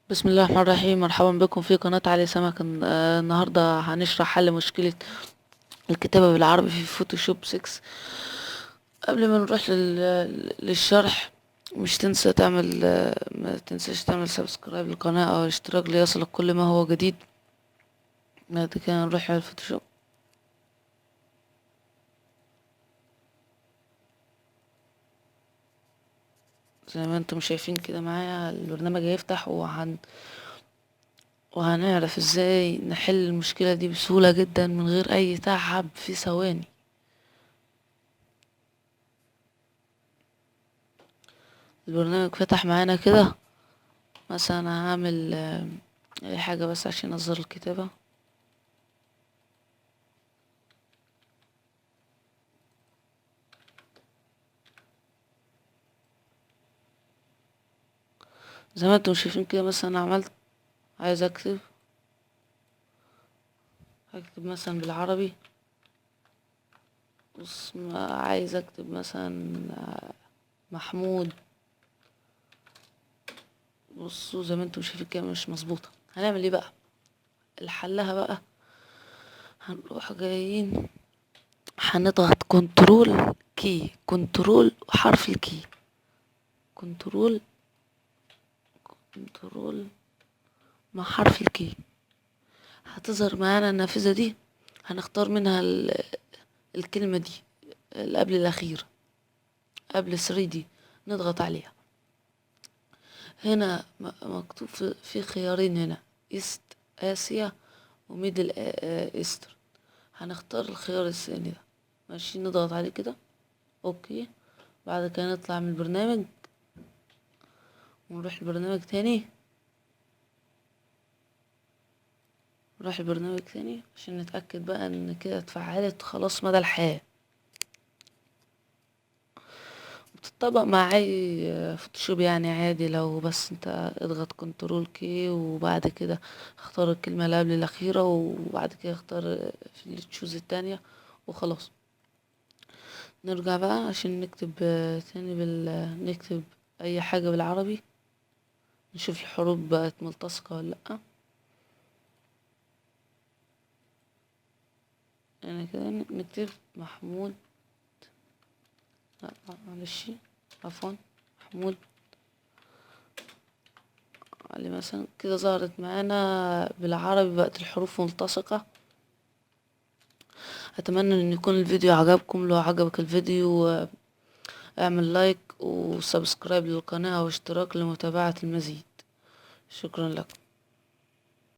بسم الله الرحمن الرحيم. مرحبا بكم في قناة علي سمك. النهاردة هنشرح حل مشكلة الكتابة بالعربي في فوتوشوب 6. قبل ما نروح للشرح، مش تنسى تعمل ما تنساش تعمل سبسكرايب للقناة او الاشتراك ليصلك كل ما هو جديد. بعد كده نروح على الفوتوشوب. زي ما انتم شايفين كده معايا البرنامج هيفتح وهنعرف ازاي نحل المشكلة دي بسهولة جدا من غير اي تعب في ثواني. البرنامج فتح معانا كده. مثلا هعمل اي حاجة بس عشان اظهر الكتابة. زي ما انتم شايفين كده، مثلا عملت عايز هكتب مثلا بالعربي. بص، عايز اكتب مثلا محمود. بصوا زي ما انتم شايفين كده مش مظبوطة. هنعمل ايه بقى؟ الحلها بقى، هنروح جايين هنضغط كنترول حرف الكي. كنترول كنترول مع حرف الكي. هتظهر معانا النافذة دي. هنختار منها الكلمة دي اللي قبل الأخيرة، قبل 3D. نضغط عليها. هنا مكتوب في خيارين هنا: إيست آسيا وميدل إيستر. هنختار الخيار الثاني ده. ماشي، نضغط عليه كده. أوكي. بعد كده نطلع من البرنامج ونروح البرنامج تاني. نروح البرنامج تاني عشان نتأكد بقى ان كده اتفعلت خلاص مدى الحياة. بتطبق مع اي فوتوشوب يعني عادي. لو بس انت اضغط كنترول كي وبعد كده اختار الكلمة اللي قبل الاخيرة، وبعد كده اختار في اللي تشوز التانية وخلاص. نرجع بقى عشان نكتب تاني نكتب اي حاجة بالعربي. نشوف الحروف بقت ملتصقة ولا لأ. يعني كده نكتب محمود. لا، معلش، عفوا، محمود علي مثلا. كده ظهرت معانا بالعربي، بقت الحروف ملتصقة. اتمنى ان يكون الفيديو عجبكم. لو عجبك الفيديو اعمل لايك وسبسكرايب للقناة واشتراك لمتابعة المزيد. شكرا لكم.